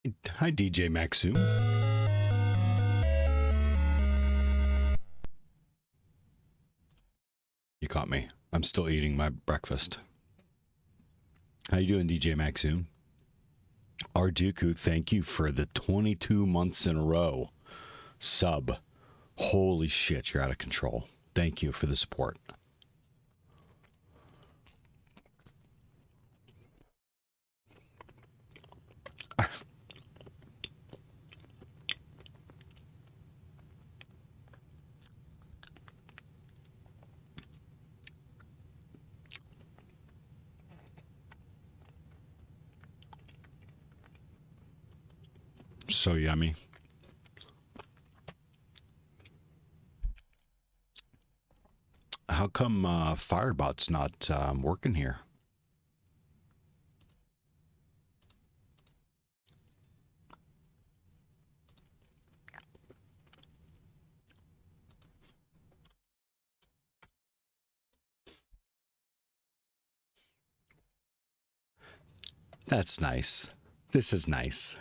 Hi, DJ Maxu. You caught me. I'm still eating my breakfast. How you doing, DJ Maxu? Arduku, thank you for the 22 months in a row sub. Holy shit, you're out of control. Thank you for the support. So yummy. How come Firebot's not working here? That's nice. This is nice.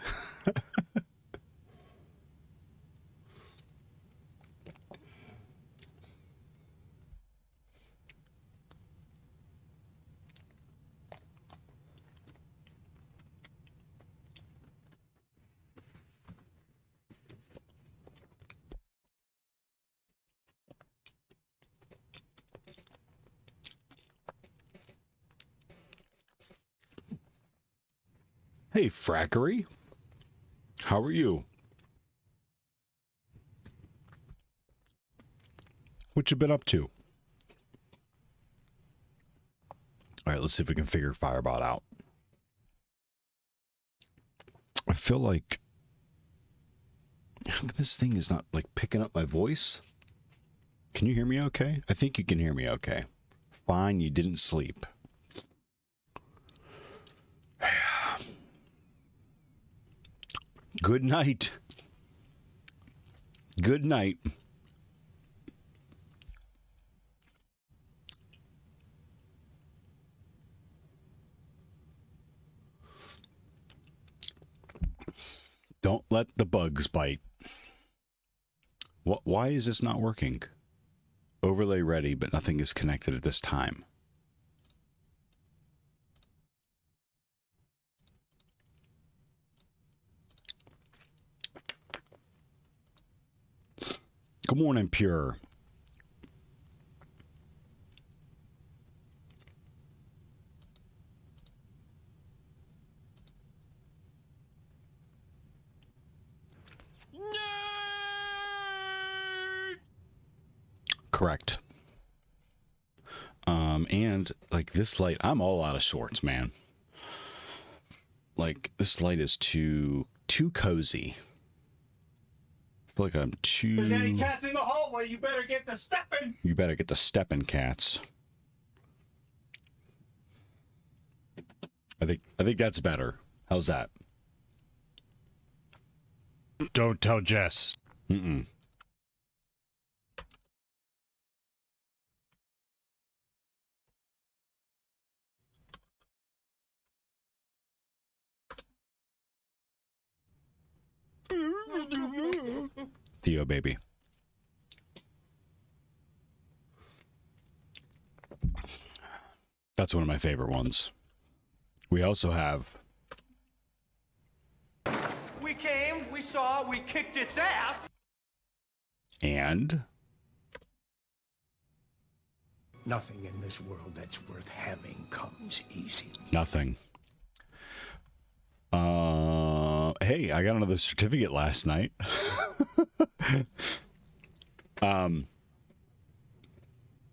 Hey, Frackery. How are you? What you been up to? All right, let's see if we can figure Firebot out. I feel like this thing is not like picking up my voice. Can you hear me okay? I think you can hear me okay. Fine, you didn't sleep. Good night. Good night. Don't let the bugs bite. What? Why is this not working? Overlay ready, but nothing is connected at this time. Good morning, Pure. Correct. And like this light, I'm all out of sorts, man. Like this light is too cozy. I feel like I'm too. If there's any cats in the hallway, you better get to stepping. You better get to stepping, cats. I think that's better. How's that? Don't tell Jess. Mm-mm. Theo, baby. That's one of my favorite ones. We also have... We came, we saw, we kicked its ass. And... Nothing in this world that's worth having comes easy. Nothing. Hey, I got another certificate last night. I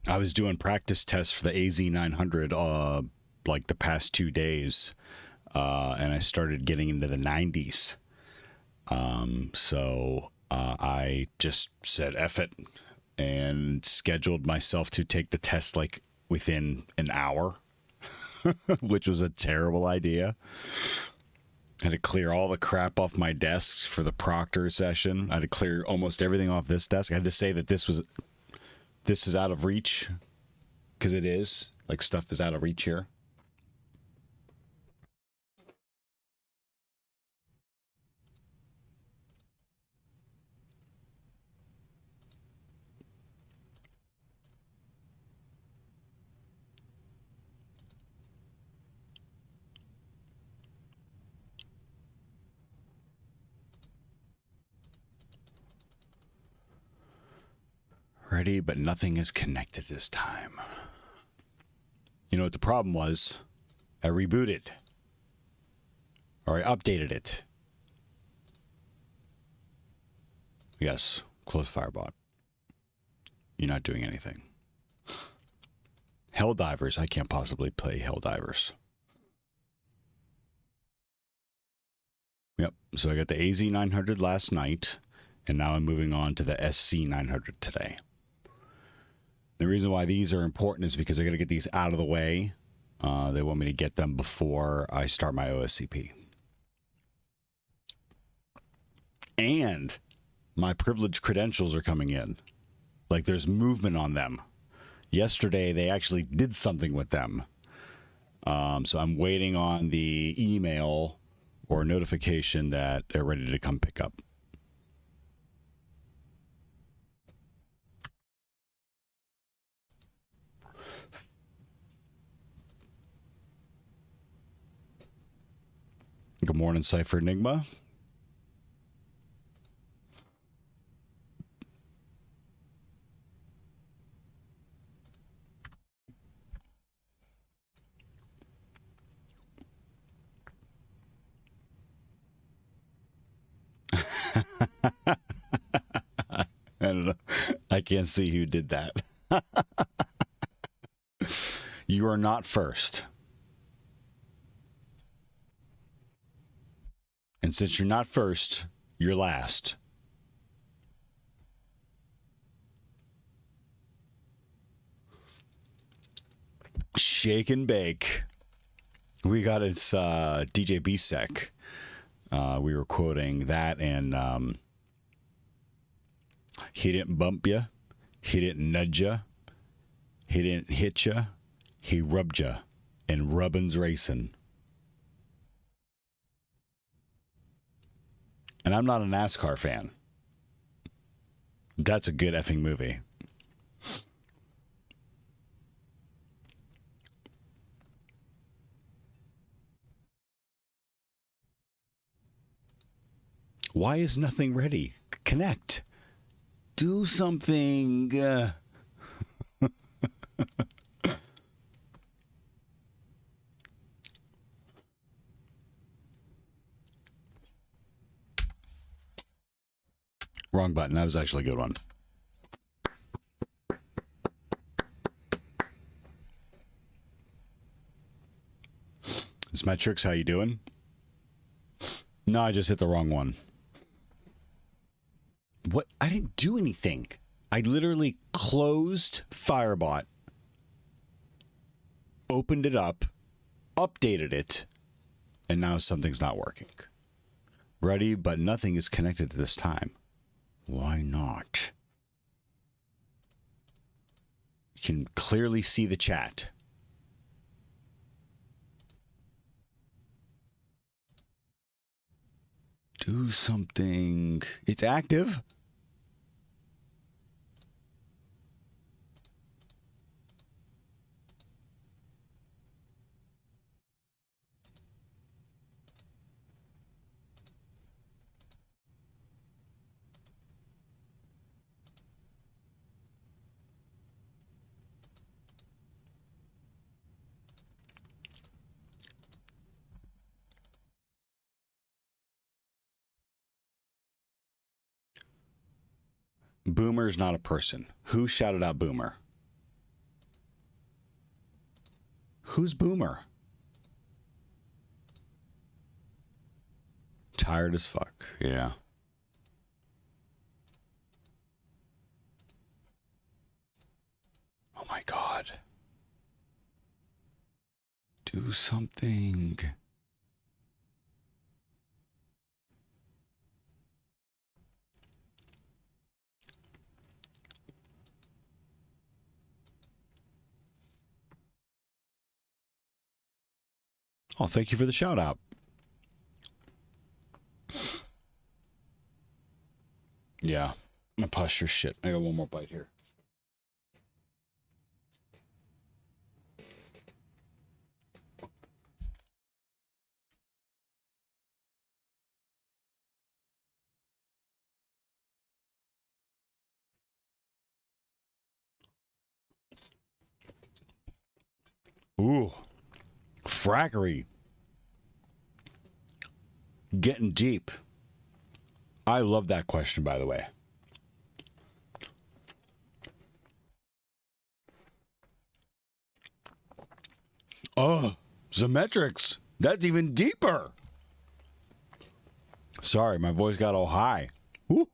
was doing practice tests for the SC-900 like the past 2 days, and I started getting into the 90s. So I just said F it and scheduled myself to take the test like within an hour, which was a terrible idea. I had to clear all the crap off my desks for the proctor session. I had to clear almost everything off this desk. I had to say that this is out of reach, because it is. Like, stuff is out of reach here. Ready, but nothing is connected this time. You know what the problem was? I rebooted. Or I updated it. Yes, close Firebot. You're not doing anything. Helldivers. I can't possibly play Helldivers. Yep. So I got the AZ-900 last night, and now I'm moving on to the SC-900 today. The reason why these are important is because I got to get these out of the way. They want me to get them before I start my OSCP. And my privileged credentials are coming in. Like there's movement on them. Yesterday, they actually did something with them. So I'm waiting on the email or notification that they're ready to come pick up. Good morning, Cypher Enigma. I don't know. I can't see who did that. You are not first. And since you're not first, you're last. Shake and bake. We got its DJ B-Sec. We were quoting that, and he didn't bump you. He didn't nudge you. He didn't hit you. He rubbed you. And rubbin's racing. And I'm not a NASCAR fan. That's a good effing movie. Why is nothing ready? Connect. Do something. Wrong button. That was actually a good one. Metrics, how you doing? No, I just hit the wrong one. What? I didn't do anything. I literally closed Firebot, opened it up, updated it, and now something's not working. Ready, but nothing is connected this time. Why not? You can clearly see the chat. Do something. It's active. Boomer is not a person. Who shouted out Boomer? Who's Boomer? Tired as fuck. Yeah. Oh my God. Do something. Oh, thank you for the shout out. Yeah. My posture shit. I got one more bite here. Ooh, frackery. Getting deep. I love that question, by the way. Oh, Symmetrics. That's even deeper. Sorry, my voice got all high. Woo.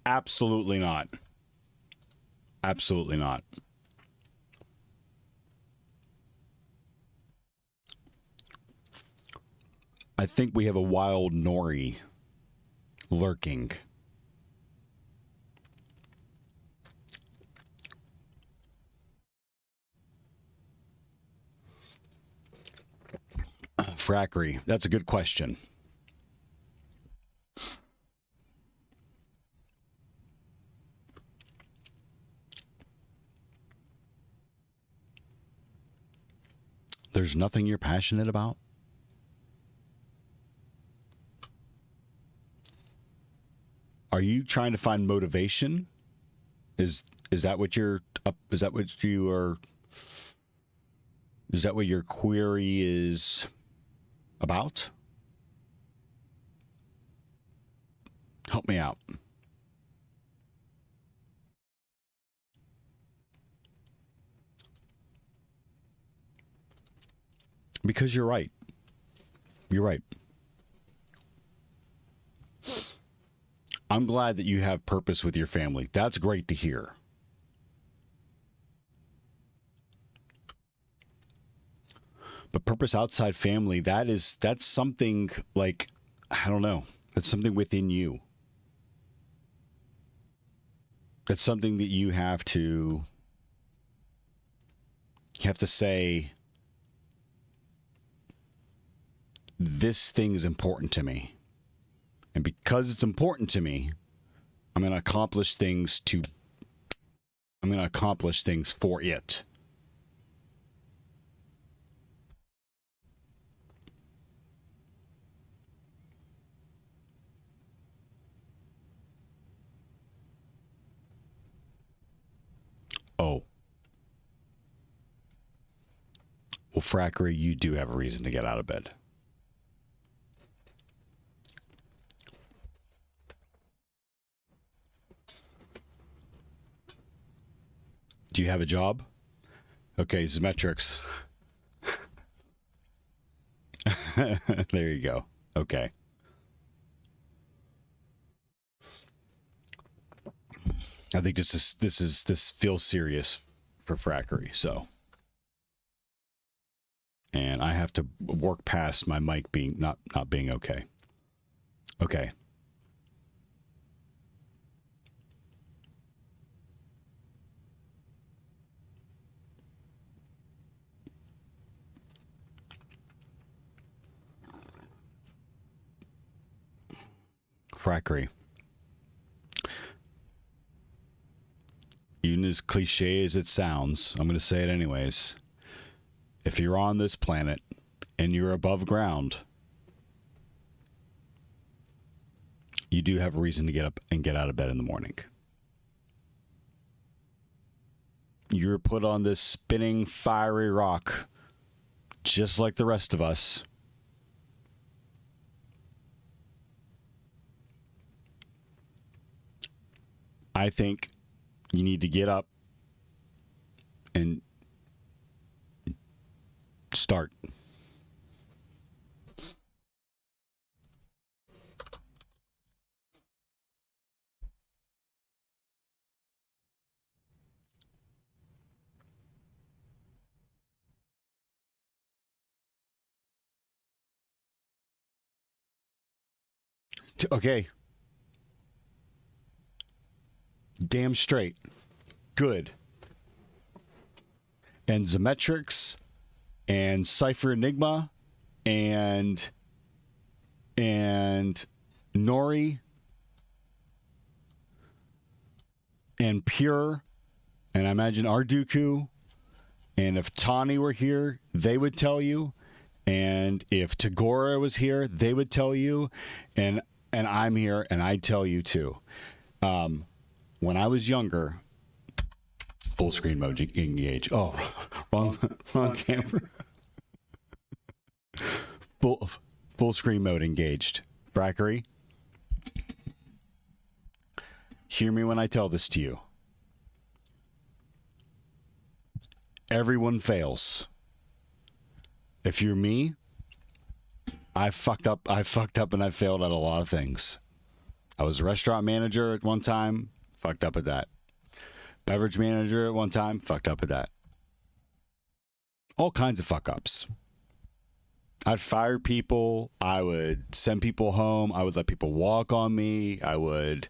Absolutely not. Absolutely not. I think we have a wild nori lurking. Frackery. That's a good question. There's nothing you're passionate about? Are you trying to find motivation? Is that what you're up? Is that what you are? Is that what your query is about? Help me out. Because you're right. You're right. I'm glad that you have purpose with your family. That's great to hear. But purpose outside family, that's something like, I don't know. That's something within you. That's something that you have to say, this thing is important to me. And because it's important to me, I'm going to accomplish things for it. Oh. Well, Frackery, you do have a reason to get out of bed. Do you have a job? Okay, Symmetrics. There you go. Okay. I think this feels serious for Frackery, so. And I have to work past my mic being not being okay. Okay. Frackery. Even as cliche as it sounds, I'm going to say it anyways. If you're on this planet and you're above ground, you do have a reason to get up and get out of bed in the morning. You're put on this spinning, fiery rock, just like the rest of us. I think you need to get up and start. Okay. Damn straight. Good. And Symmetrics and Cypher Enigma and Nori and Pure and I imagine Arduku And if Tani were here, they would tell you. And if Tagora was here, they would tell you. And I'm here, and I tell you too. When I was younger, full screen mode engage. Oh, wrong camera. Full screen mode engaged. Frackery, hear me when I tell this to you. Everyone fails. If you're me, I fucked up and I failed at a lot of things. I was a restaurant manager at one time, fucked up at that. Beverage manager at one time, fucked up at that. All kinds of fuck ups. I'd fire people. I would send people home. I would let people walk on me. I'd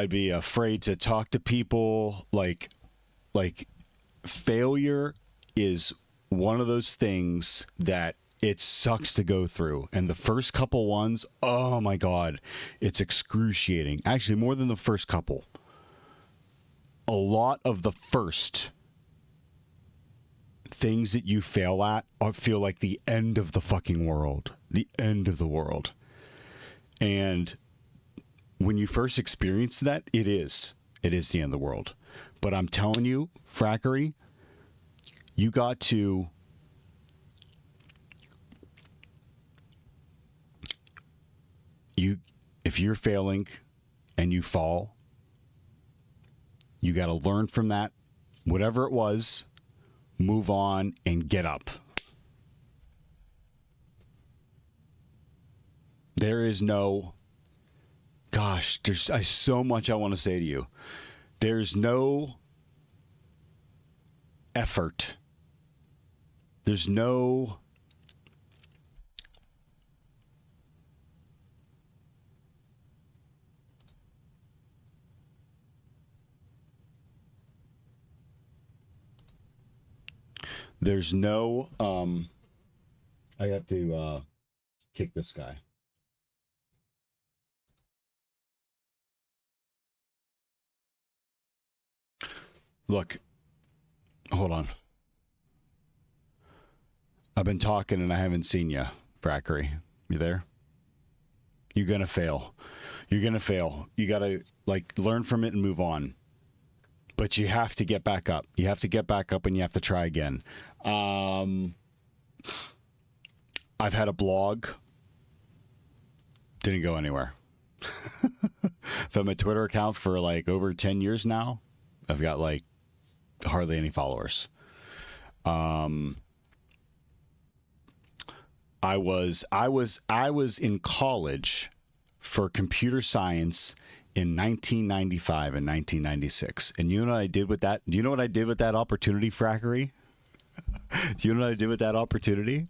be afraid to talk to people. Like failure is one of those things that it sucks to go through. And the first couple ones, oh my God, it's excruciating. Actually, more than the first couple. A lot of the first things that you fail at feel like the end of the fucking world. The end of the world. And when you first experience that, it is the end of the world. But I'm telling you, Frackery, you got to if you're failing and you fall, you got to learn from that, whatever it was, move on and get up. There is no, gosh, there's so much I want to say to you. There's no effort. There's no I have to kick this guy. Look, hold on. I've been talking and I haven't seen you, Frackery. You there? You're going to fail. You're going to fail. You got to learn from it and move on. But you have to get back up. You have to get back up and you have to try again. I've had a blog. Didn't go anywhere. I've had my Twitter account for over 10 years now. I've got hardly any followers. I was in college for computer science in 1995 and 1996. And you know what I did with that? Do you know what I did with that opportunity, Frackery? Do you know what I did with that opportunity?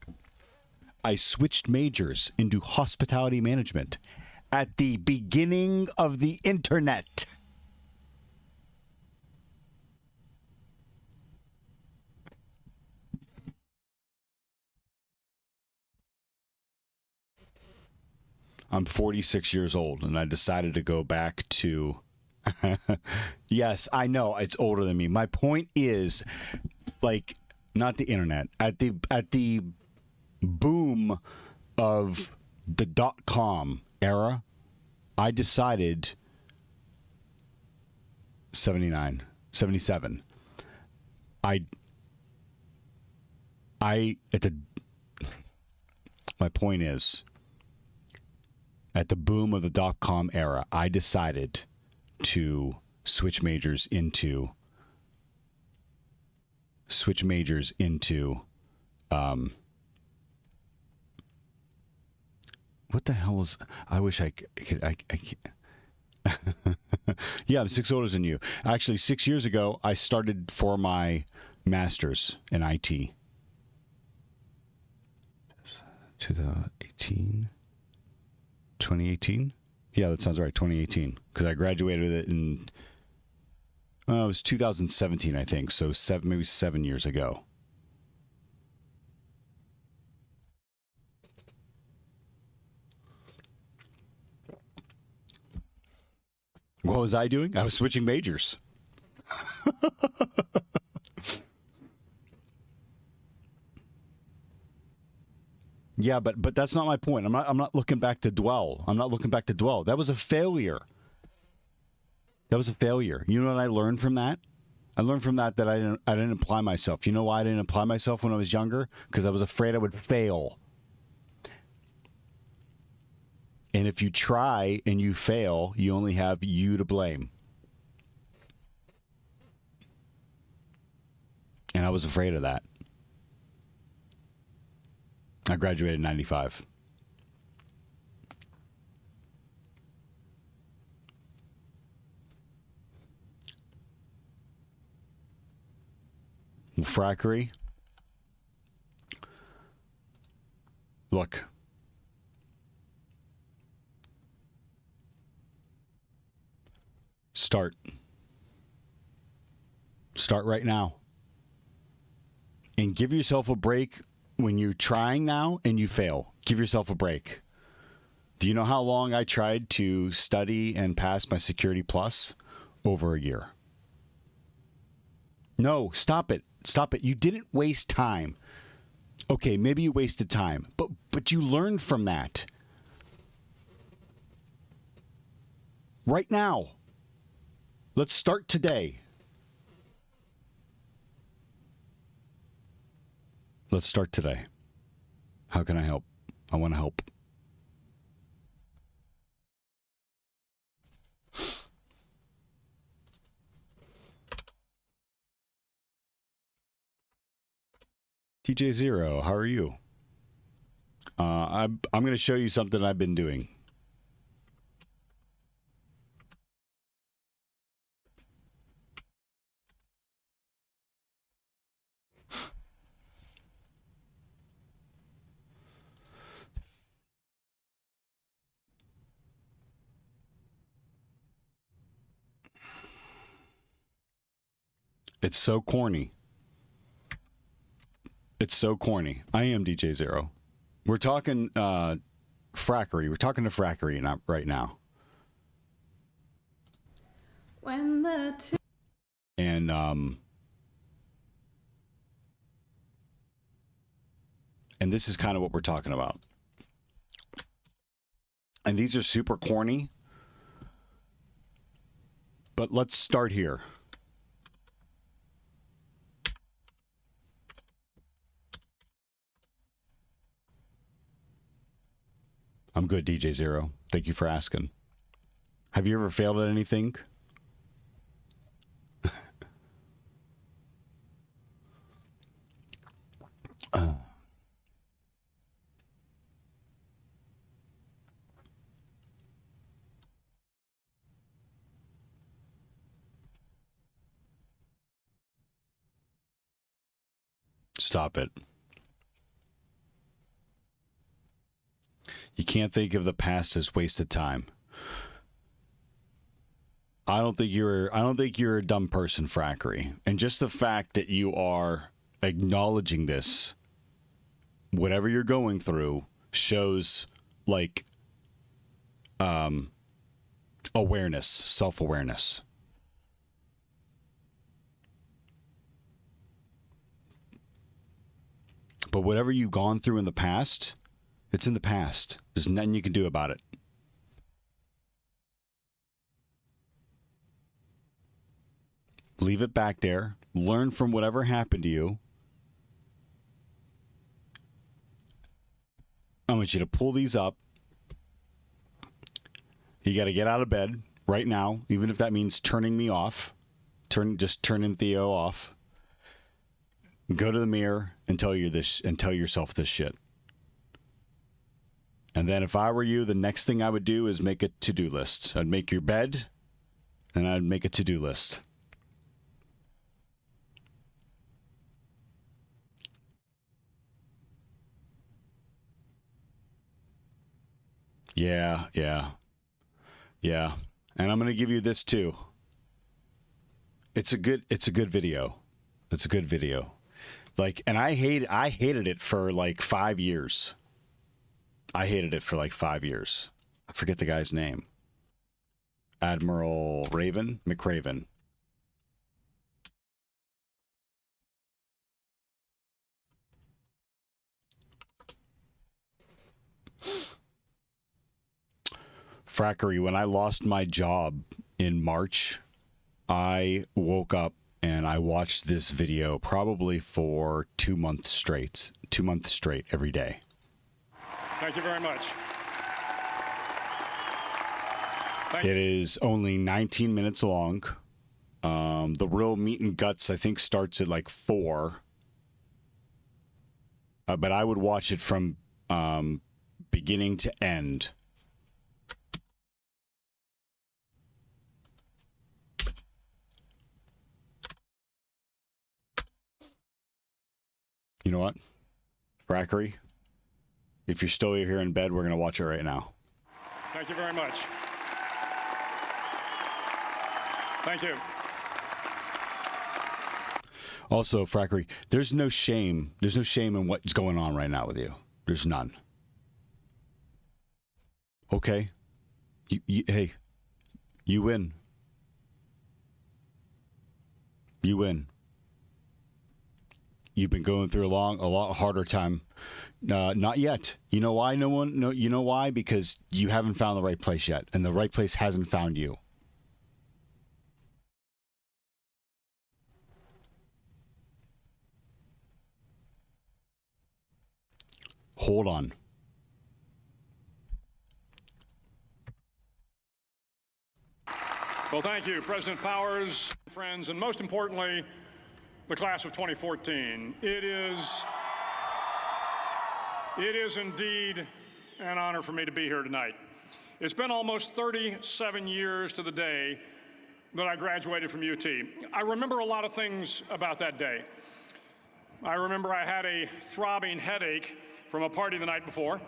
I switched majors into hospitality management at the beginning of the internet. I'm 46 years old, and I decided to go back to... Yes, I know, it's older than me. My point is, not the internet. At the boom of the .com era, I decided... 77. My point is... At the boom of the .com era, I decided to switch majors into what the hell is, I wish I could, yeah, I'm 6 older than you. Actually, 6 years ago, I started for my master's in IT. 2018? Yeah, that sounds right. 2018. Because I graduated with it in, it was 2017, I think. So maybe 7 years ago. What was I doing? I was switching majors. Yeah, but that's not my point. I'm not looking back to dwell. I'm not looking back to dwell. That was a failure. That was a failure. You know what I learned from that? I learned from that I didn't apply myself. You know why I didn't apply myself when I was younger? Because I was afraid I would fail. And if you try and you fail, you only have you to blame. And I was afraid of that. I graduated in 95. Frackery. Look. Start. Start right now. And give yourself a break when you're trying now and you fail. Give yourself a break. Do you know how long I tried to study and pass my Security Plus? Over a year. No, stop it. Stop it. You didn't waste time. Okay, maybe you wasted time, but you learned from that. Right now. Let's start today. Let's start today. How can I help? I want to help. TJ Zero, how are you? I'm going to show you something I've been doing. It's so corny. It's so corny. I am DJ Zero. We're talking frackery. We're talking to frackery right now. When the two And this is kind of what we're talking about. And these are super corny. But let's start here. I'm good, DJ Zero. Thank you for asking. Have you ever failed at anything? Stop it. You can't think of the past as wasted time. I don't think you're a dumb person, Frackery. And just the fact that you are acknowledging this, whatever you're going through, shows like awareness, self-awareness. But whatever you've gone through in the past, it's in the past. There's nothing you can do about it. Leave it back there. Learn from whatever happened to you. I want you to pull these up. You got to get out of bed right now, even if that means turning me off. Just turning Theo off. Go to the mirror and tell yourself this shit. And then if I were you, the next thing I would do is make a to-do list. I'd make your bed and I'd make a to-do list. Yeah. And I'm going to give you this too. It's a good video. It's a good video. Like, and I hated it for like 5 years. I hated it for like 5 years. I forget the guy's name. Admiral McRaven. Frackery, when I lost my job in March, I woke up and I watched this video probably for 2 months straight. 2 months straight every day. Thank you very much. It is only 19 minutes long. The real meat and guts, I think, starts at like 4. But I would watch it from beginning to end. You know what? Frackery, if you're still here in bed, we're going to watch it right now. Thank you very much. Thank you. Also, Frackery, there's no shame. There's no shame in what's going on right now with you. There's none. Okay. Hey, you win. You win. You've been going through a lot harder time. Not yet. You know why? You know why? Because you haven't found the right place yet, and the right place hasn't found you. Hold on. Well, thank you, President Powers, friends, and most importantly, the class of 2014. It is indeed an honor for me to be here tonight. It's been almost 37 years to the day that I graduated from UT. I remember a lot of things about that day. I remember I had a throbbing headache from a party the night before.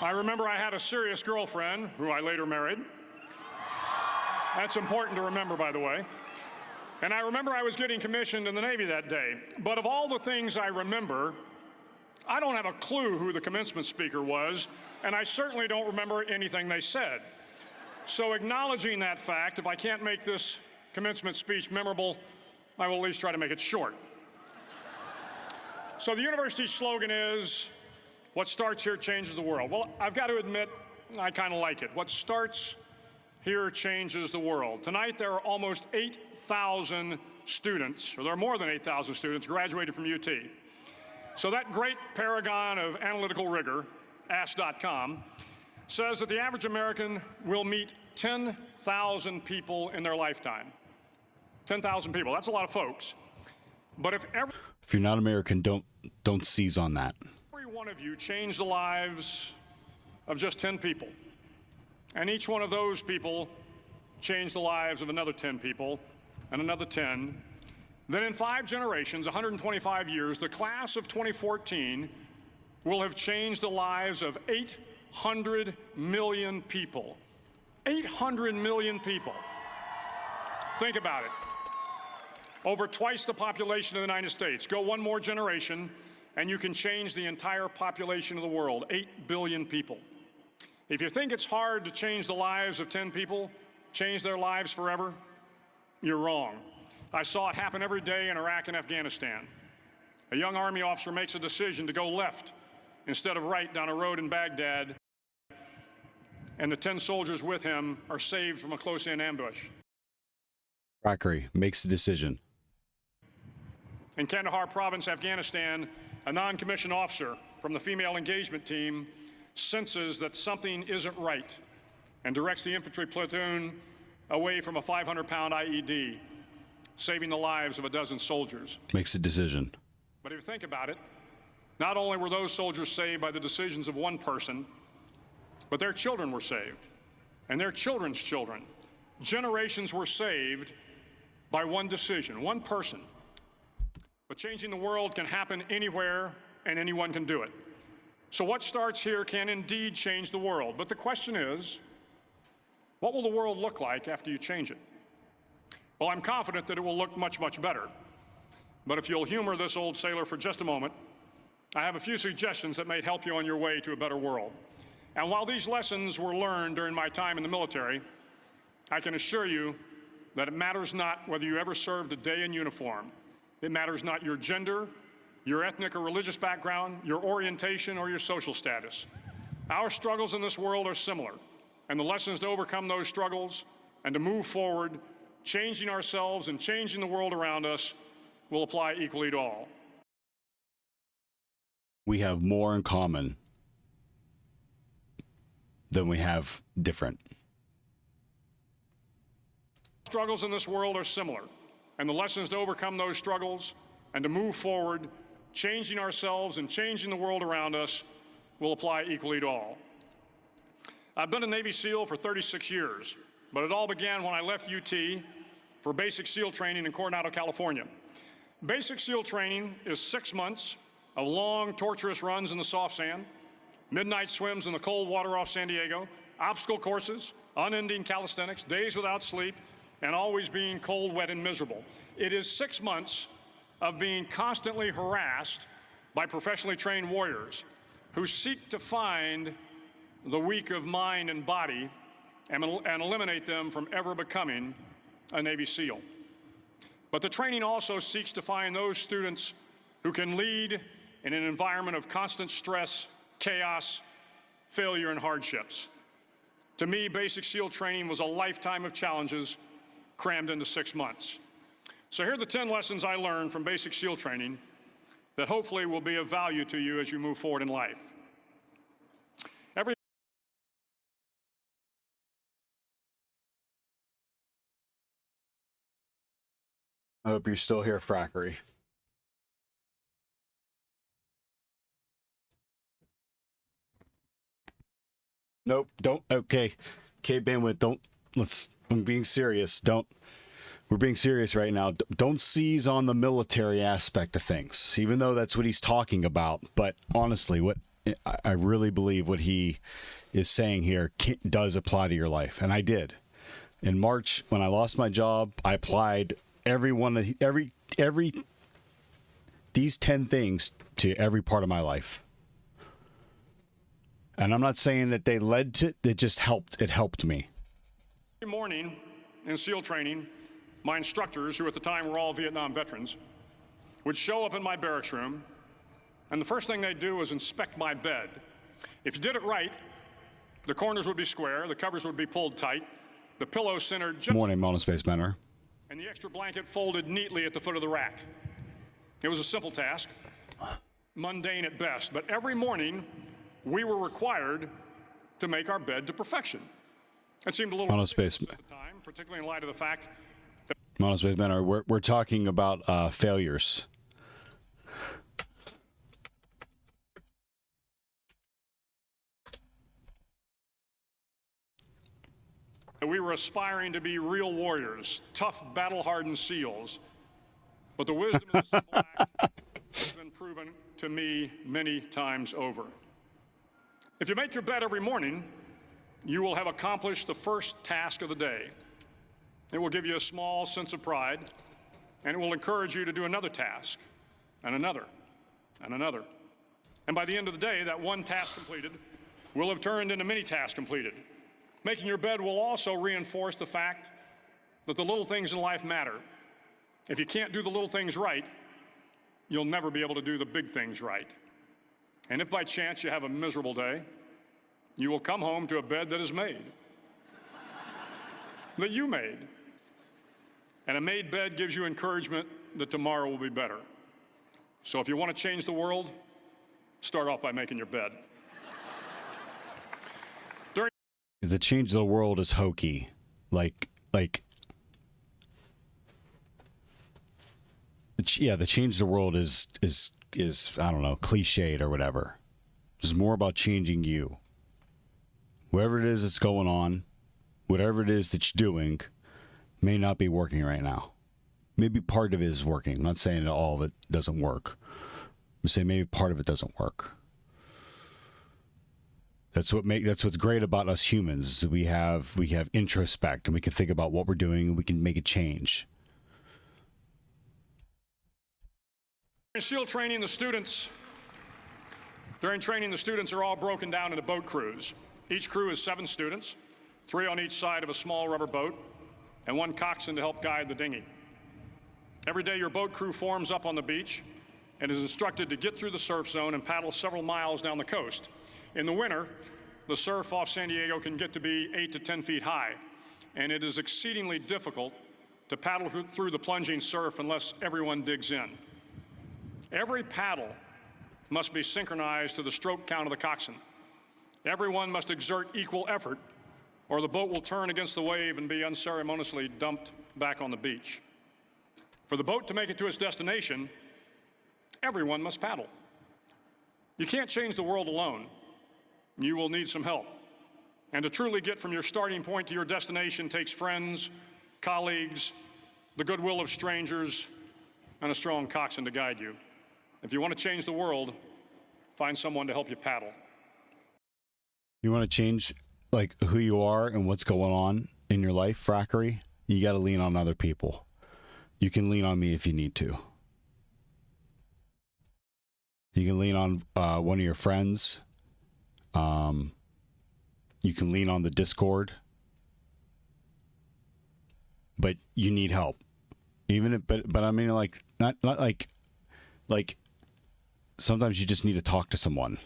I remember I had a serious girlfriend, who I later married. That's important to remember, by the way. And I remember I was getting commissioned in the Navy that day. But of all the things I remember, I don't have a clue who the commencement speaker was, and I certainly don't remember anything they said. So acknowledging that fact, if I can't make this commencement speech memorable, I will at least try to make it short. So the university's slogan is, what starts here changes the world. Well, I've got to admit, I kind of like it. What starts here changes the world. Tonight, there are almost 8,000 students, or there are more than 8,000 students graduated from UT. So that great paragon of analytical rigor, Ask.com, says that the average American will meet 10,000 people in their lifetime. 10,000 people, that's a lot of folks. But if you're not American, don't seize on that. Every one of you changed the lives of just 10 people, and each one of those people changed the lives of another 10 people, and another 10. Then in 5 generations, 125 years, the class of 2014 will have changed the lives of 800 million people. 800 million people. Think about it. Over twice the population of the United States. Go one more generation, and you can change the entire population of the world, 8 billion people. If you think it's hard to change the lives of 10 people, change their lives forever, you're wrong. I saw it happen every day in Iraq and Afghanistan. A young Army officer makes a decision to go left instead of right down a road in Baghdad, and the 10 soldiers with him are saved from a close-in ambush. Frackery makes a decision. In Kandahar province, Afghanistan, a non-commissioned officer from the female engagement team senses that something isn't right and directs the infantry platoon away from a 500-pound IED, saving the lives of a dozen soldiers. Makes a decision. But if you think about it, not only were those soldiers saved by the decisions of one person, but their children were saved, and their children's children. Generations were saved by one decision, one person. But changing the world can happen anywhere, and anyone can do it. So what starts here can indeed change the world. But the question is, what will the world look like after you change it? Well, I'm confident that it will look much, much better. But if you'll humor this old sailor for just a moment, I have a few suggestions that may help you on your way to a better world. And while these lessons were learned during my time in the military, I can assure you that it matters not whether you ever served a day in uniform. It matters not your gender, your ethnic or religious background, your orientation, or your social status. Our struggles in this world are similar, and the lessons to overcome those struggles and to move forward, changing ourselves and changing the world around us, will apply equally to all. We have more in common than we have different. Struggles in this world are similar, and the lessons to overcome those struggles and to move forward, changing ourselves and changing the world around us, will apply equally to all. I've been a Navy SEAL for 36 years, but it all began when I left UT for basic SEAL training in Coronado, California. Basic SEAL training is 6 months of long, torturous runs in the soft sand, midnight swims in the cold water off San Diego, obstacle courses, unending calisthenics, days without sleep, and always being cold, wet, and miserable. It is 6 months of being constantly harassed by professionally trained warriors who seek to find the weak of mind and body and eliminate them from ever becoming a Navy SEAL. But the training also seeks to find those students who can lead in an environment of constant stress, chaos, failure, and hardships. To me, basic SEAL training was a lifetime of challenges crammed into 6 months. So here are the 10 lessons I learned from basic SEAL training that hopefully will be of value to you as you move forward in life. I hope you're still here, Frackery. Nope, don't. Okay, bandwidth, don't. I'm being serious. We're being serious right now. Don't seize on the military aspect of things, even though that's what he's talking about. But honestly, what I really believe what he is saying here does apply to your life. And I did. In March, when I lost my job, I applied these 10 things to every part of my life. And I'm not saying that they led to, it just helped. It helped me. Every morning in SEAL training, my instructors, who at the time were all Vietnam veterans, would show up in my barracks room, and the first thing they'd do was inspect my bed. If you did it right, the corners would be square, the covers would be pulled tight, the pillow centered just Morning, Monospace Mentor. and the extra blanket folded neatly at the foot of the rack. It was a simple task, mundane at best, but every morning we were required to make our bed to perfection. It seemed a little ridiculous at the time, particularly in light of the fact that Monospace Mentor, we're talking about failures. we were aspiring to be real warriors, tough, battle-hardened SEALs. But the wisdom of this simple act has been proven to me many times over. If you make your bed every morning, you will have accomplished the first task of the day. It will give you a small sense of pride, and it will encourage you to do another task, and another, and another. And by the end of the day, that one task completed will have turned into many tasks completed. Making your bed will also reinforce the fact that the little things in life matter. If you can't do the little things right, you'll never be able to do the big things right. And if by chance you have a miserable day, you will come home to a bed that is made, that you made. And a made bed gives you encouragement that tomorrow will be better. So if you want to change the world, start off by making your bed. The change of the world is hokey. Like, yeah, the change of the world is I don't know, cliched or whatever. It's more about changing you. Whatever it is that's going on, whatever it is that you're doing, may not be working right now. Maybe part of it is working. I'm not saying that all of it doesn't work. I'm saying maybe part of it doesn't work. That's what's great about us humans. We have introspect, and we can think about what we're doing, and we can make a change. During training, the students are all broken down into boat crews. Each crew is 7 students, 3 on each side of a small rubber boat, and 1 coxswain to help guide the dinghy. Every day your boat crew forms up on the beach and is instructed to get through the surf zone and paddle several miles down the coast. In the winter, the surf off San Diego can get to be 8 to 10 feet high, and it is exceedingly difficult to paddle through the plunging surf unless everyone digs in. Every paddle must be synchronized to the stroke count of the coxswain. Everyone must exert equal effort, or the boat will turn against the wave and be unceremoniously dumped back on the beach. For the boat to make it to its destination, everyone must paddle. You can't change the world alone. You will need some help. And to truly get from your starting point to your destination takes friends, colleagues, the goodwill of strangers, and a strong coxswain to guide you. If you want to change the world, find someone to help you paddle. You want to change like who you are and what's going on in your life, frackery? You got to lean on other people. You can lean on me if you need to. You can lean on one of your friends. You can lean on the Discord. But you need help. Even if, but I mean, like, not like sometimes you just need to talk to someone.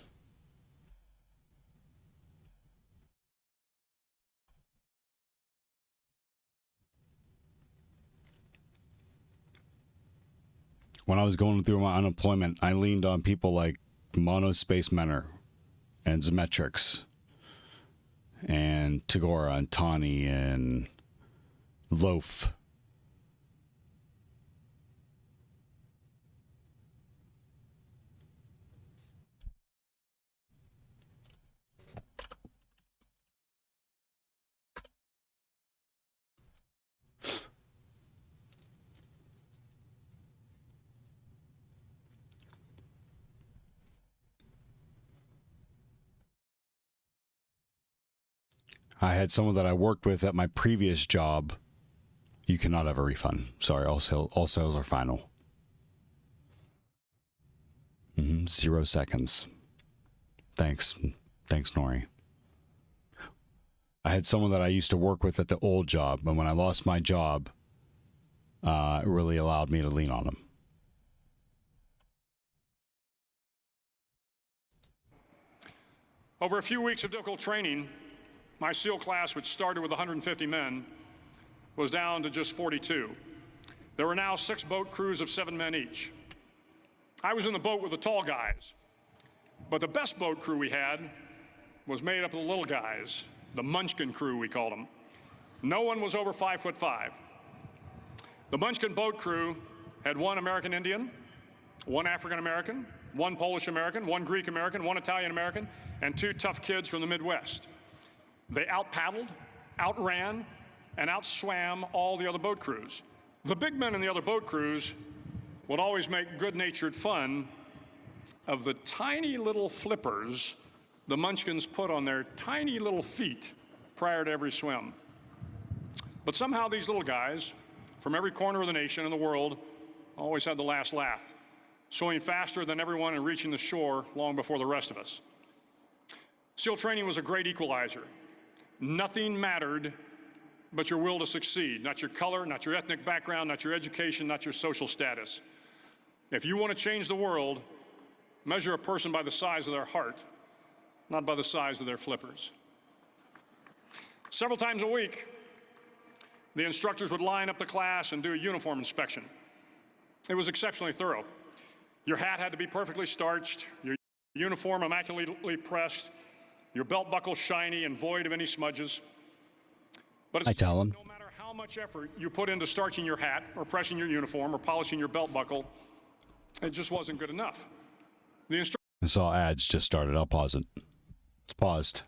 When I was going through my unemployment, I leaned on people like Monospace Menor and Zemetrix and Tagora and Tawny and Loaf. I had someone that I worked with at my previous job. You cannot have a refund. Sorry, all sales are final. 0 seconds. Thanks, Nori. I had someone that I used to work with at the old job, and when I lost my job, it really allowed me to lean on him. Over a few weeks of difficult training, my SEAL class, which started with 150 men, was down to just 42. There were now 6 boat crews of 7 men each. I was in the boat with the tall guys, but the best boat crew we had was made up of the little guys, the Munchkin crew, we called them. No one was over 5'5". The Munchkin boat crew had 1 American Indian, 1 African American, 1 Polish American, 1 Greek American, 1 Italian American, and 2 tough kids from the Midwest. They out-paddled, outran, and outswam all the other boat crews. The big men in the other boat crews would always make good-natured fun of the tiny little flippers the Munchkins put on their tiny little feet prior to every swim. But somehow these little guys from every corner of the nation and the world always had the last laugh, swimming faster than everyone and reaching the shore long before the rest of us. SEAL training was a great equalizer. Nothing mattered but your will to succeed, not your color, not your ethnic background, not your education, not your social status. If you want to change the world, measure a person by the size of their heart, not by the size of their flippers. Several times a week, the instructors would line up the class and do a uniform inspection. It was exceptionally thorough. Your hat had to be perfectly starched, your uniform immaculately pressed, your belt buckle shiny and void of any smudges. But I tell them, no matter how much effort you put into starching your hat or pressing your uniform or polishing your belt buckle, it just wasn't good enough. I saw ads just started. I'll pause it. It's paused.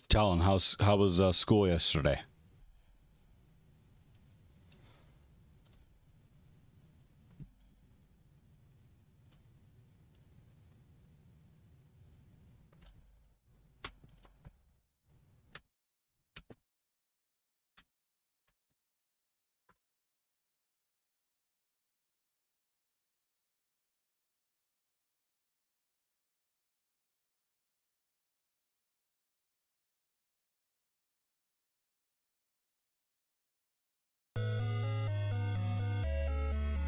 Talon, how was school yesterday?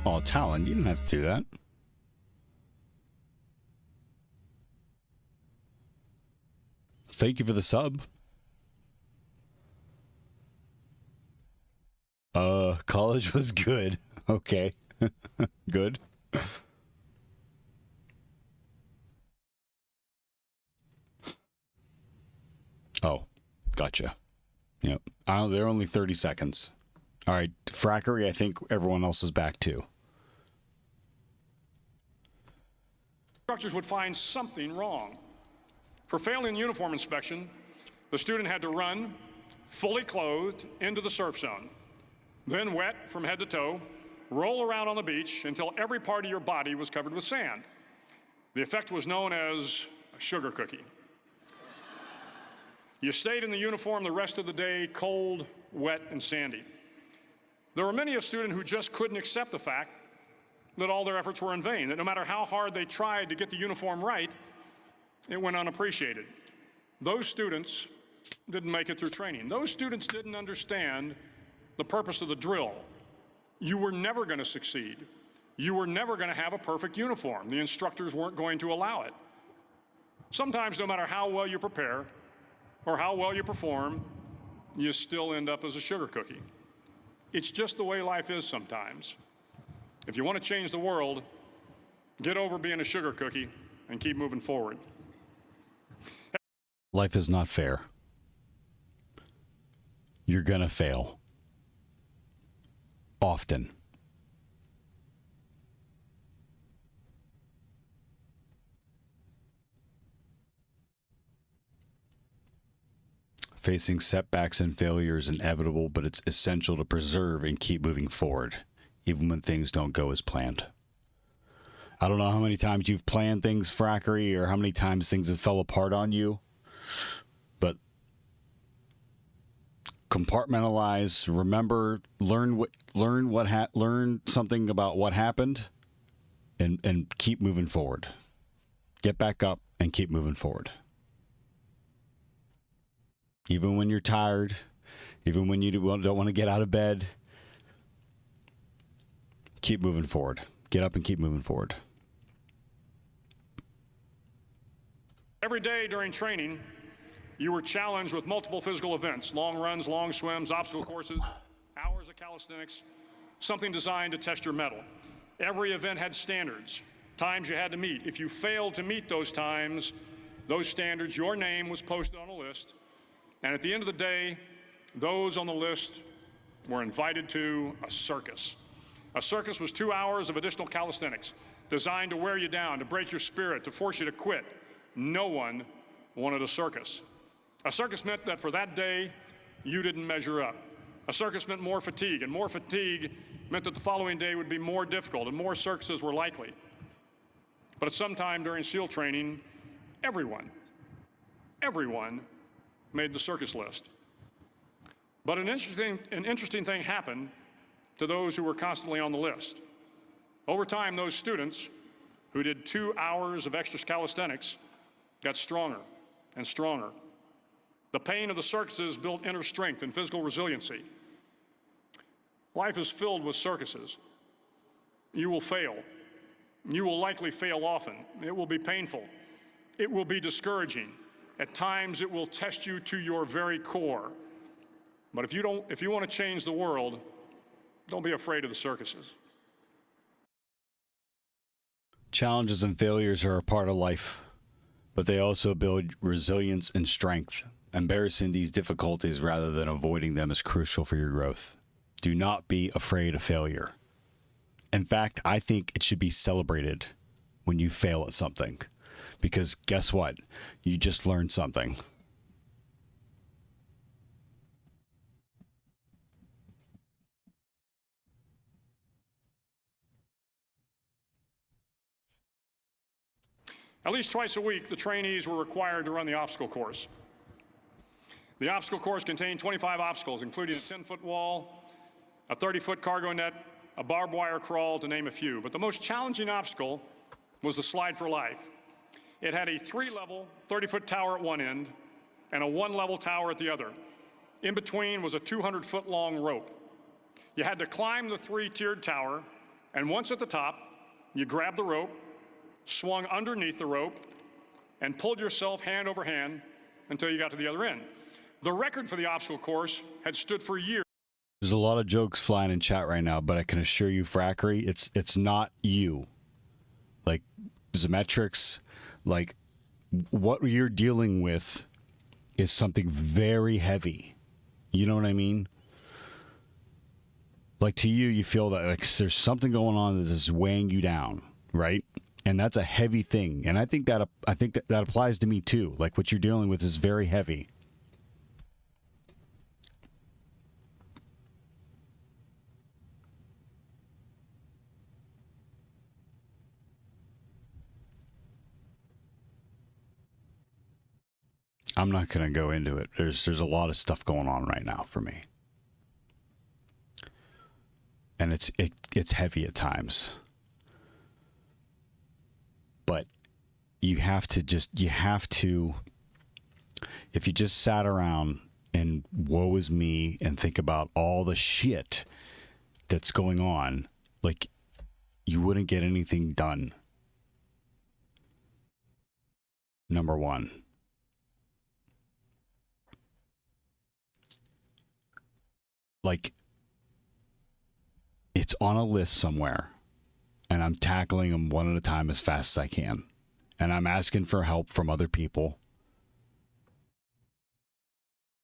Oh, Talon, you didn't have to do that. Thank you for the sub. College was good. Okay. Good. Oh, gotcha. Yep. They're only 30 seconds. All right, Frackery, I think everyone else is back too. Instructors would find something wrong. For failing uniform inspection, the student had to run, fully clothed, into the surf zone. Then wet from head to toe, roll around on the beach until every part of your body was covered with sand. The effect was known as a sugar cookie. You stayed in the uniform the rest of the day, cold, wet, and sandy. There were many a student who just couldn't accept the fact that all their efforts were in vain, that no matter how hard they tried to get the uniform right, it went unappreciated. Those students didn't make it through training. Those students didn't understand the purpose of the drill. You were never going to succeed. You were never going to have a perfect uniform. The instructors weren't going to allow it. Sometimes, no matter how well you prepare or how well you perform, you still end up as a sugar cookie. It's just the way life is sometimes. If you want to change the world, get over being a sugar cookie and keep moving forward. Life is not fair. You're gonna fail. Often. Facing setbacks and failure is inevitable, but it's essential to preserve and keep moving forward, even when things don't go as planned. I don't know how many times you've planned things, Frackery, or how many times things have fell apart on you, but compartmentalize, remember, learn something about what happened, and keep moving forward. Get back up and keep moving forward. Even when you're tired, even when you don't want to get out of bed, keep moving forward. Get up and keep moving forward. Every day during training, you were challenged with multiple physical events: long runs, long swims, obstacle courses, hours of calisthenics, something designed to test your mettle. Every event had standards, times you had to meet. If you failed to meet those times, those standards, your name was posted on a list. And at the end of the day, those on the list were invited to a circus. A circus was 2 hours of additional calisthenics, designed to wear you down, to break your spirit, to force you to quit. No one wanted a circus. A circus meant that for that day, you didn't measure up. A circus meant more fatigue, and more fatigue meant that the following day would be more difficult, and more circuses were likely. But at some time during SEAL training, everyone made the circus list. But an interesting thing happened to those who were constantly on the list. Over time, those students who did 2 hours of extra calisthenics got stronger and stronger. The pain of the circuses built inner strength and physical resiliency. Life is filled with circuses. You will fail. You will likely fail often. It will be painful. It will be discouraging. At times, it will test you to your very core. But if you want to change the world, don't be afraid of the circuses. Challenges and failures are a part of life, but they also build resilience and strength. Embarrassing these difficulties rather than avoiding them is crucial for your growth. Do not be afraid of failure. In fact, I think it should be celebrated when you fail at something. Because guess what? You just learned something. At least twice a week, the trainees were required to run the obstacle course. The obstacle course contained 25 obstacles, including a 10-foot wall, a 30-foot cargo net, a barbed wire crawl, to name a few. But the most challenging obstacle was the slide for life. It had a 3-level, 30-foot tower at one end and a 1-level tower at the other. In between was a 200-foot long rope. You had to climb the 3-tiered tower And once at the top, you grabbed the rope, swung underneath the rope, and pulled yourself hand over hand until you got to the other end. The record for the obstacle course had stood for years. There's a lot of jokes flying in chat right now, but I can assure you, Frackery, it's not you. Like, Zemetrics, like, what you're dealing with is something very heavy. You know what I mean? Like, to you, you feel that like there's something going on that is weighing you down, right? And that's a heavy thing. And I think that applies to me too. Like, what you're dealing with is very heavy. I'm not going to go into it. There's a lot of stuff going on right now for me. And it's heavy at times. But you have to, if you just sat around and woe is me and think about all the shit that's going on, like, you wouldn't get anything done. Number one. Like, it's on a list somewhere, and I'm tackling them one at a time as fast as I can. And I'm asking for help from other people.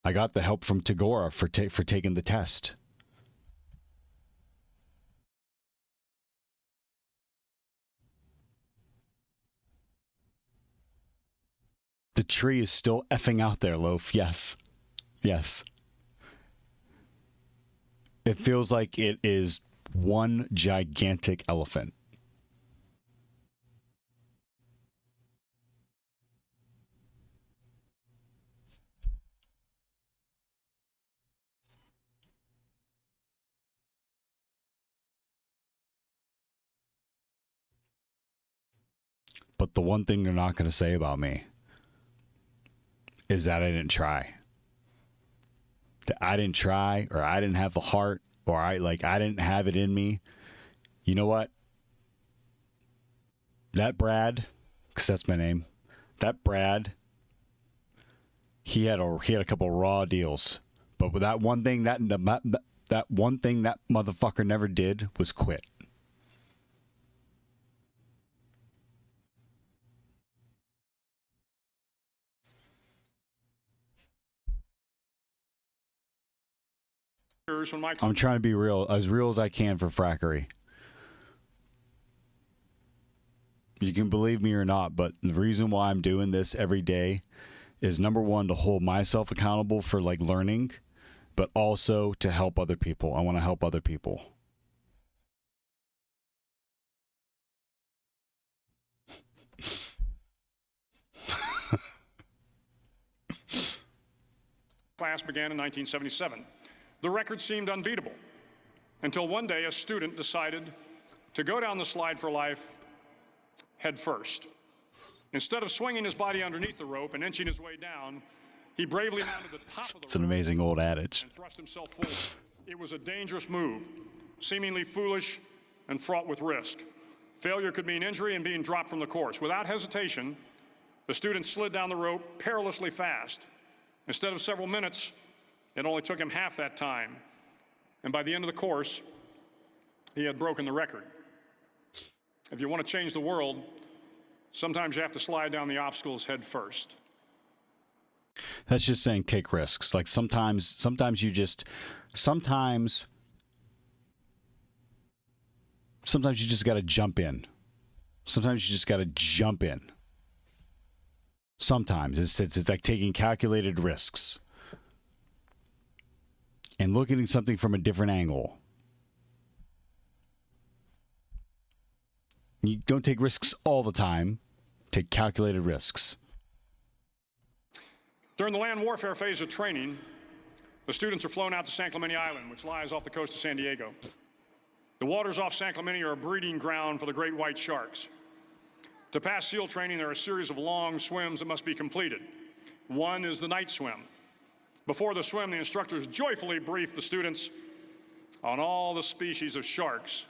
I got the help from Tagora for taking the test. The tree is still effing out there, Loaf. Yes. Yes. It feels like it is one gigantic elephant. But the one thing they're not going to say about me is that I didn't try. That I didn't try, or I didn't have the heart, or I didn't have it in me. You know what? That Brad, because that's my name. That Brad, he had a couple raw deals, but with that one thing that motherfucker never did was quit. I'm trying to be real as I can for Frackery. You can believe me or not, but the reason why I'm doing this every day is, number one, to hold myself accountable for like learning, but also to help other people. I want to help other people. Class began in 1977. The record seemed unbeatable until one day a student decided to go down the slide for life head first. Instead of swinging his body underneath the rope and inching his way down, he bravely mounted the top of the rope. It's an amazing old adage. And thrust himself forward. It was a dangerous move, seemingly foolish and fraught with risk. Failure could mean injury and being dropped from the course. Without hesitation, the student slid down the rope perilously fast. Instead of several minutes, it only took him half that time. And by the end of the course, he had broken the record. If you want to change the world, sometimes you have to slide down the obstacles head first. That's just saying take risks. Like sometimes you just sometimes you just got to jump in. Sometimes you just got to jump in. Sometimes it's like taking calculated risks and looking at something from a different angle. You don't take risks all the time. Take calculated risks. During the land warfare phase of training, the students are flown out to San Clemente Island, which lies off the coast of San Diego. The waters off San Clemente are a breeding ground for the great white sharks. To pass SEAL training, there are a series of long swims that must be completed. One is the night swim. Before the swim, the instructors joyfully brief the students on all the species of sharks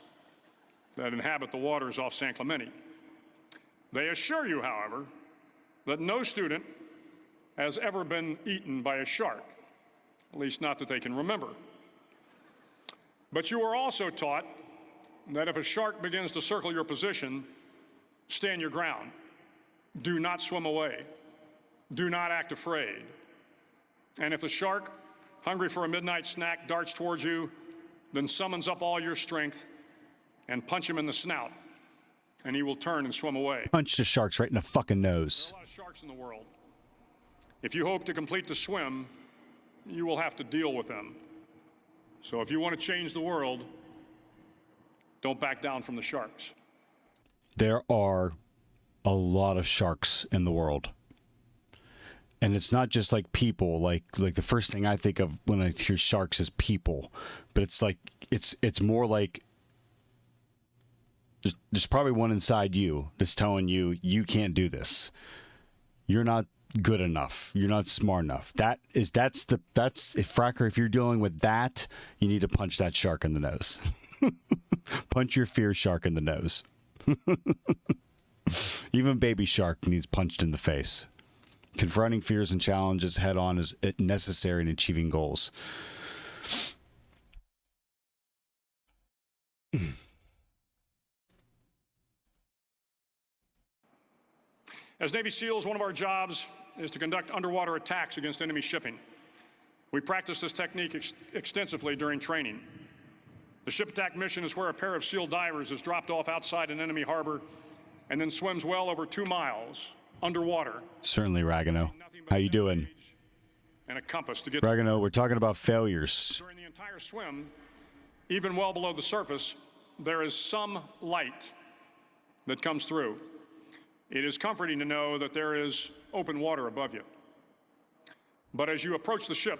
that inhabit the waters off San Clemente. They assure you, however, that no student has ever been eaten by a shark, at least not that they can remember. But you are also taught that if a shark begins to circle your position, stand your ground. Do not swim away. Do not act afraid. And if the shark, hungry for a midnight snack, darts towards you, then summons up all your strength and punch him in the snout, and he will turn and swim away. Punch the sharks right in the fucking nose. There are a lot of sharks in the world. If you hope to complete the swim, you will have to deal with them. So if you want to change the world, don't back down from the sharks. There are a lot of sharks in the world. And it's not just like people, like the first thing I think of when I hear sharks is people, but it's like it's more like there's probably one inside you that's telling you you can't do this. You're not good enough. You're not smart enough. That's if Fracker, if you're dealing with that, you need to punch that shark in the nose. Punch your fear shark in the nose. Even baby shark needs punched in the face. Confronting fears and challenges head on is necessary in achieving goals. As Navy SEALs, one of our jobs is to conduct underwater attacks against enemy shipping. We practice this technique extensively during training. The ship attack mission is where a pair of SEAL divers is dropped off outside an enemy harbor and then swims well over 2 miles underwater. Certainly, Ragano. How you doing? And a compass to get Ragano, we're talking about failures. during the entire swim, even well below the surface, there is some light that comes through. It is comforting to know that there is open water above you. But as you approach the ship,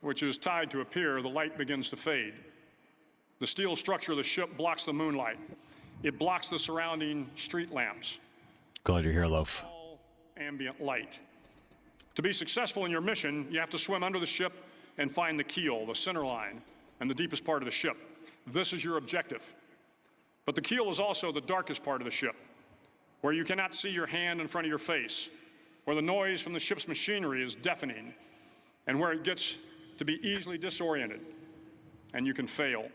which is tied to a pier, the light begins to fade. The steel structure of the ship blocks the moonlight. It blocks the surrounding street lamps. Glad you're here, Loaf. All ambient light. To be successful in your mission, you have to swim under the ship and find the keel, the center line, and the deepest part of the ship. This is your objective. But the keel is also the darkest part of the ship, where you cannot see your hand in front of your face, where the noise from the ship's machinery is deafening, and where it gets to be easily disoriented, and you can fail.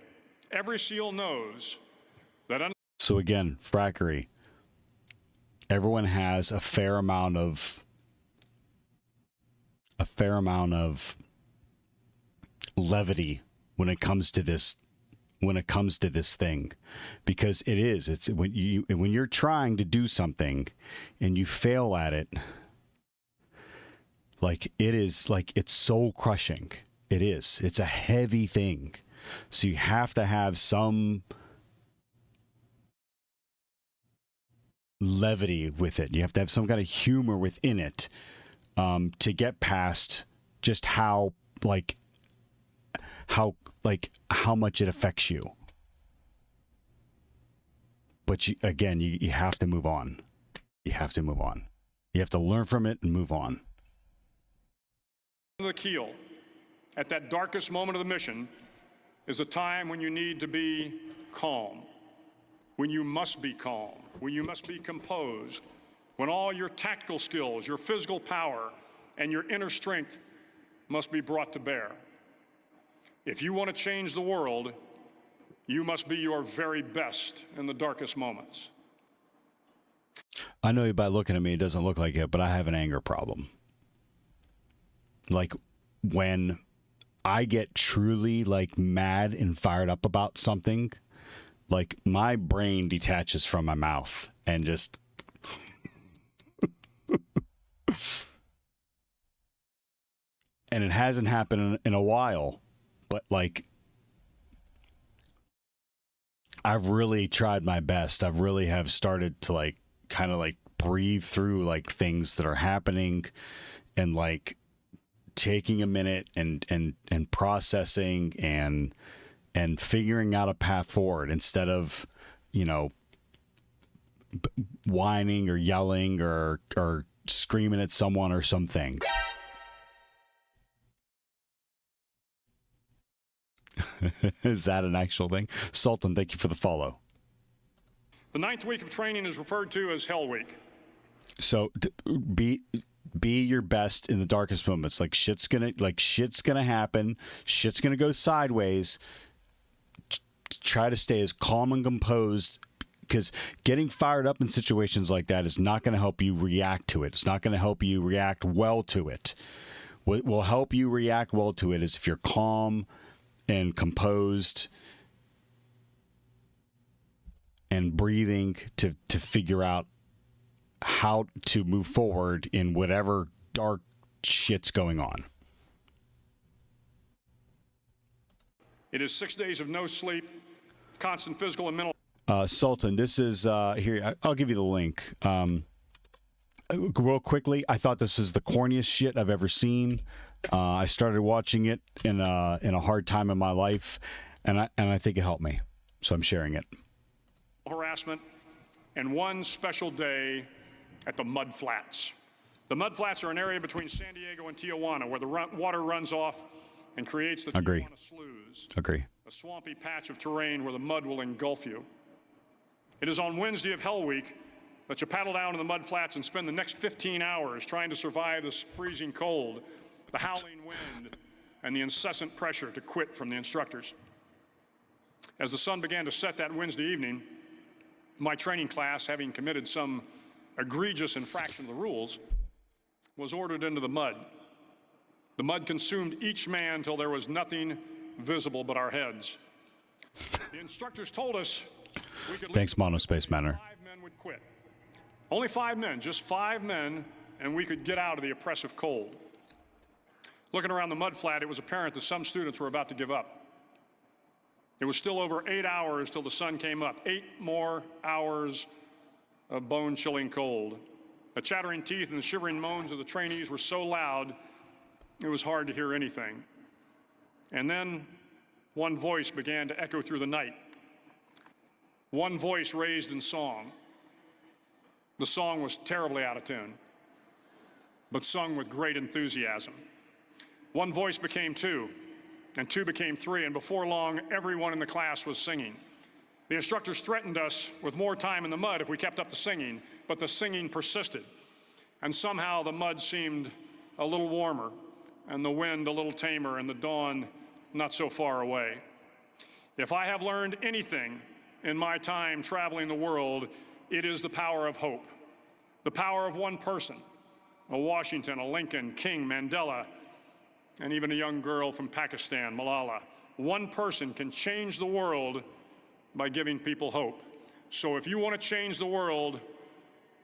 Every SEAL knows that. So again, frackery. Everyone has a fair amount of levity when it comes to this thing, because it's when you're trying to do something and you fail at it, it's soul crushing. It's a heavy thing, so you have to have some levity with it. You have to have some kind of humor within it to get past just how much it affects you. But you have to move on. You have to move on. You have to learn from it and move on. The keel, at that darkest moment of the mission, is a time when you need to be calm, when you must be calm, when you must be composed, when all your tactical skills, your physical power, and your inner strength must be brought to bear. If you want to change the world, you must be your very best in the darkest moments. I know by looking at me, it doesn't look like it, but I have an anger problem. Like, when I get truly, mad and fired up about something, my brain detaches from my mouth and just... And it hasn't happened in a while, but, I've really tried my best. I've really have started to, breathe through, things that are happening and, taking a minute and processing and figuring out a path forward instead of, whining or yelling or screaming at someone or something. Is that an actual thing? Sultan, thank you for the follow. The 9th week of training is referred to as Hell Week. So be your best in the darkest moments. Like shit's gonna happen. Shit's gonna go sideways. Try to stay as calm and composed, because getting fired up in situations like that is not going to help you react to it. It's not going to help you react well to it. What will help you react well to it is if you're calm and composed and breathing to figure out how to move forward in whatever dark shit's going on. It is 6 days of no sleep, constant physical and mental. Sultan, this is here. I'll give you the link. Real quickly, I thought this was the corniest shit I've ever seen. I started watching it in a hard time in my life, and I think it helped me, so I'm sharing it. Harassment, and one special day at the Mud Flats. The Mud Flats are an area between San Diego and Tijuana where the water runs off and creates the Tijuana Sloughs. Agree. A swampy patch of terrain where the mud will engulf you. It is on Wednesday of Hell Week that you paddle down to the Mud Flats and spend the next 15 hours trying to survive this freezing cold, the howling wind, and the incessant pressure to quit from the instructors. As the sun began to set that Wednesday evening, my training class, having committed some egregious infraction of the rules, was ordered into the mud. The mud consumed each man till there was nothing visible but our heads. The instructors told us we could. Thanks, Monospace Manor. 5 men would quit. Only 5 men, just 5 men, and we could get out of the oppressive cold. Looking around the mud flat, it was apparent that some students were about to give up. It was still over 8 hours till the sun came up. 8 more hours of bone-chilling cold. The chattering teeth and the shivering moans of the trainees were so loud, it was hard to hear anything. And then one voice began to echo through the night. One voice raised in song. The song was terribly out of tune, but sung with great enthusiasm. One voice became 2, and 2 became 3, and before long, everyone in the class was singing. The instructors threatened us with more time in the mud if we kept up the singing, but the singing persisted. And somehow the mud seemed a little warmer, and the wind a little tamer, and the dawn not so far away. If I have learned anything in my time traveling the world, it is the power of hope. The power of one person, a Washington, a Lincoln, King, Mandela, and even a young girl from Pakistan, Malala. One person can change the world by giving people hope. So if you want to change the world,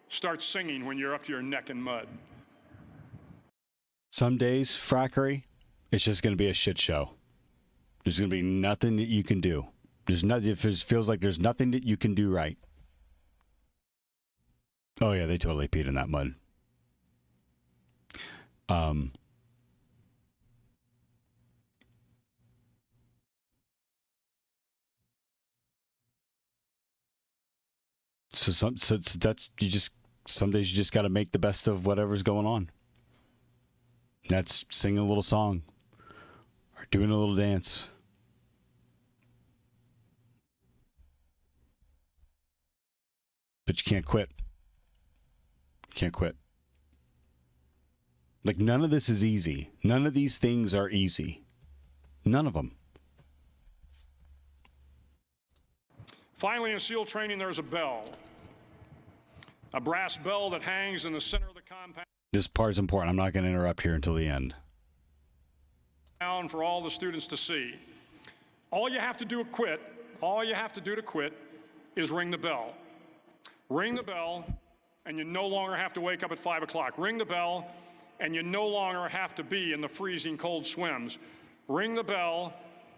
start singing when you're up to your neck in mud. Some days, frackery, it's just going to be a shit show. There's going to be nothing that you can do. There's nothing. It feels like there's nothing that you can do right. Oh yeah, they totally peed in that mud. So that's some days you just got to make the best of whatever's going on. That's singing a little song or doing a little dance. But you can't quit. You can't quit. Like, none of this is easy. None of these things are easy. None of them. Finally, in SEAL training, there's a bell. A brass bell that hangs in the center of the compound. This part is important. I'm not going to interrupt here until the end. For all the students to see. All you have to do to quit, is ring the bell. Ring the bell, and you no longer have to wake up at 5 o'clock. Ring the bell, and you no longer have to be in the freezing cold swims. Ring the bell,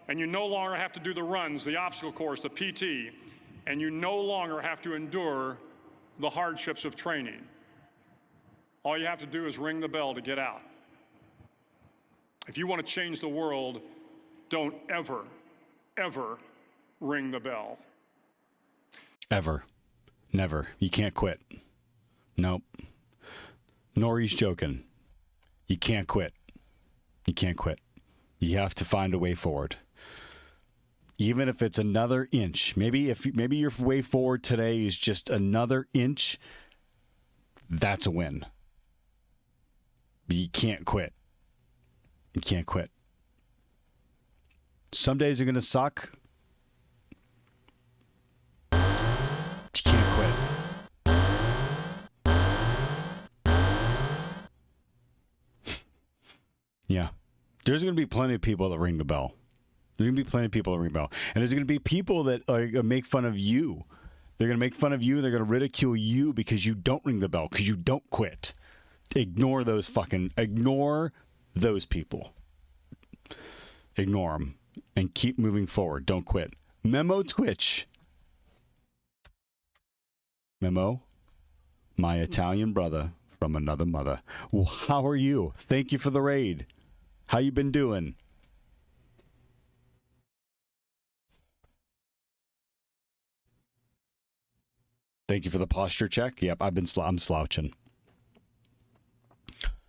and you no longer have to do the runs, the obstacle course, the PT, and you no longer have to endure the hardships of training. All you have to do is ring the bell to get out. If you want to change the world, don't ever, ever ring the bell. Ever. Never. You can't quit. Nope. Nori's joking. You can't quit. You can't quit. You have to find a way forward. even if it's another inch, maybe your way forward today is just another inch, that's a win. But you can't quit. You can't quit. Some days are going to suck. But you can't quit. Yeah. There's going to be plenty of people that ring the bell. There's going to be plenty of people that ring the bell. And there's going to be people that are going to make fun of you. They're going to make fun of you. They're going to ridicule you because you don't ring the bell, because you don't quit. Ignore those people. Ignore them and keep moving forward. Don't quit. Memo Twitch. Memo, my Italian brother from another mother. Well, how are you? Thank you for the raid. How you been doing? Thank you for the posture check. Yep, I'm slouching.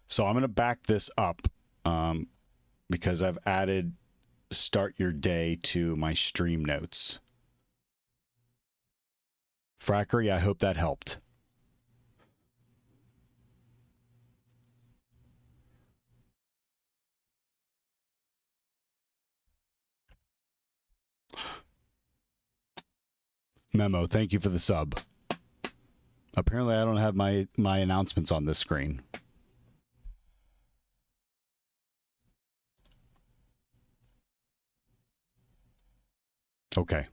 So I'm going to back this up because I've added start your day to my stream notes. Frackery, I hope that helped. Memo, thank you for the sub. Apparently, I don't have my announcements on this screen. Okay.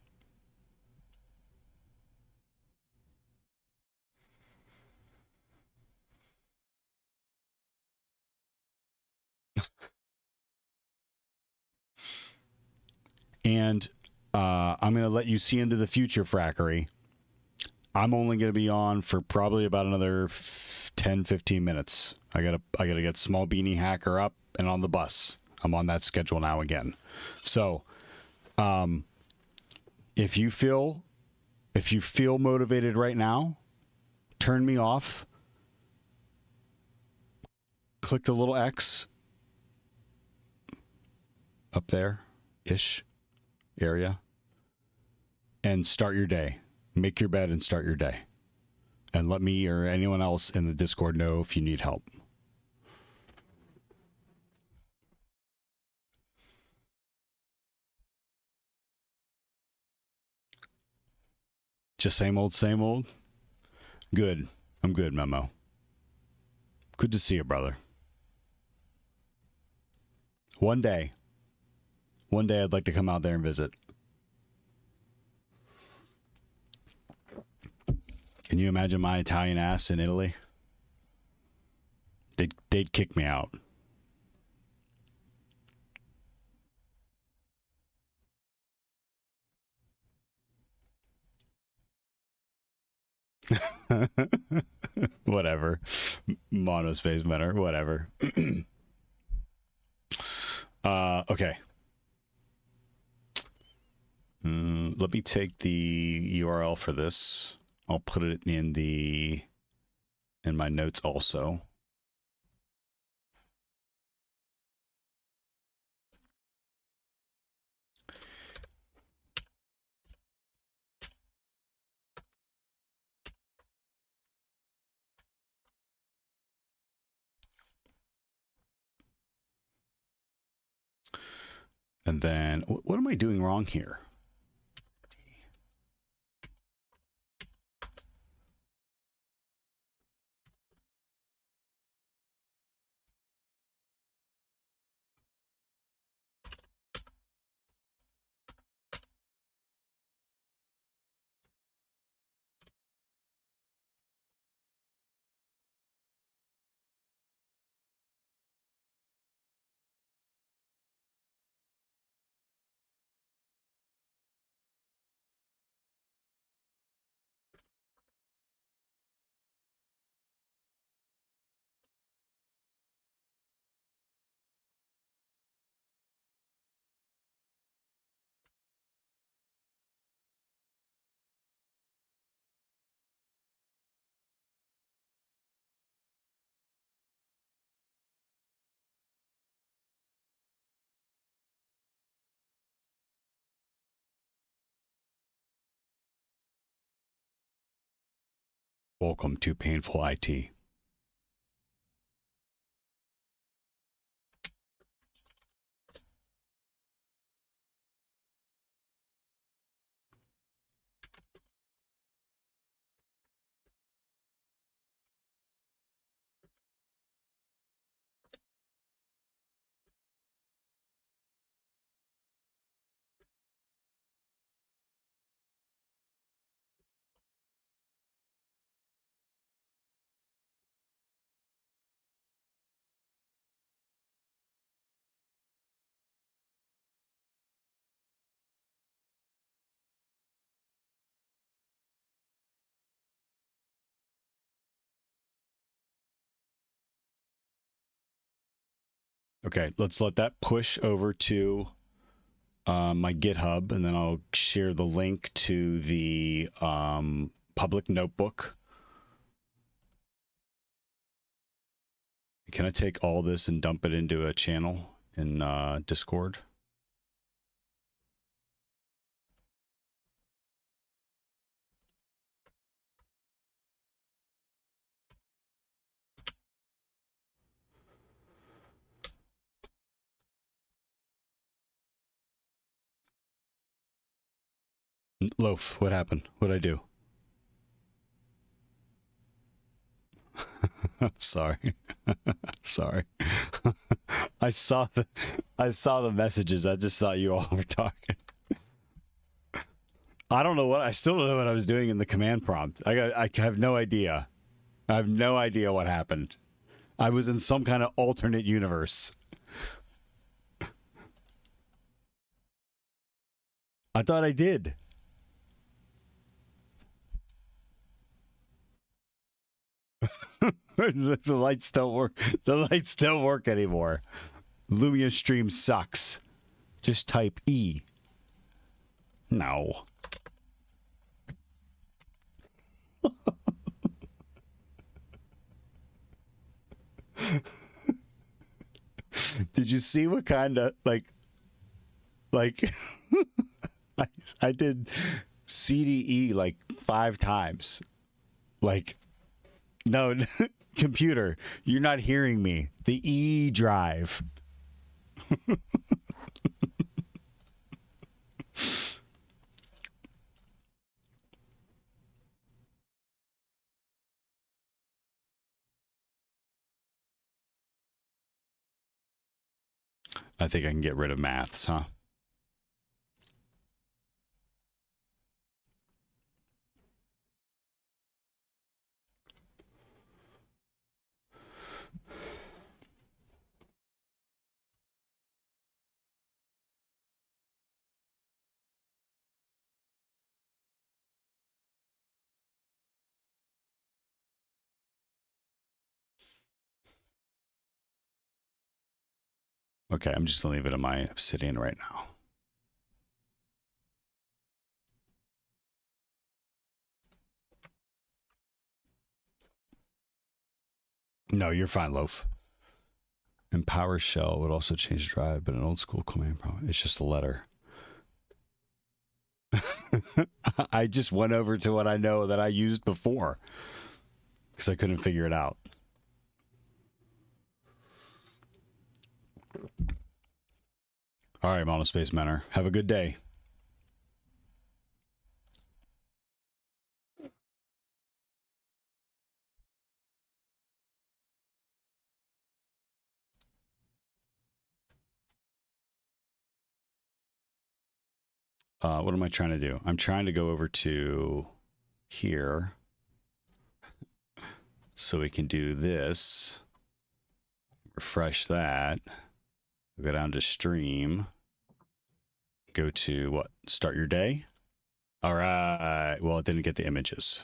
And I'm going to let you see into the future, Frackery. I'm only going to be on for probably about another 10, 15 minutes. I gotta get Small Beanie Hacker up and on the bus. I'm on that schedule now again. So, if you feel motivated right now, turn me off. Click the little X up there-ish area and start your day. Make your bed and start your day. And let me or anyone else in the Discord know if you need help. Just same old, same old? Good. I'm good, Memo. Good to see you, brother. One day I'd like to come out there and visit. Can you imagine my Italian ass in Italy? They'd kick me out. Whatever. Mono's face matter. Whatever. Okay. Let me take the URL for this. I'll put it in my notes also. And then, what am I doing wrong here? Welcome to Painful IT. Okay, let's let that push over to my GitHub, and then I'll share the link to the public notebook. Can I take all this and dump it into a channel in Discord? Loaf, what happened? What'd I do? I'm sorry. Sorry. I saw the messages. I just thought you all were talking. I still don't know what I was doing in the command prompt. I have no idea. I have no idea what happened. I was in some kind of alternate universe. I thought I did. The lights don't work. The lights don't work anymore. Lumia stream sucks. Just type E. No. Did you see what kind of like I did CDE like 5 times. Like, no, computer, you're not hearing me. The E drive. I think I can get rid of maths, huh? Okay, I'm just gonna leave it in my Obsidian right now. No, you're fine, Loaf. And PowerShell would also change the drive, but an old school command prompt. It's just a letter. I just went over to what I know that I used before because I couldn't figure it out. All right, Monospace Menor. Have a good day. What am I trying to do? I'm trying to go over to here so we can do this. Refresh that. Go down to stream. Go to what? Start your day. All right. Well, it didn't get the images.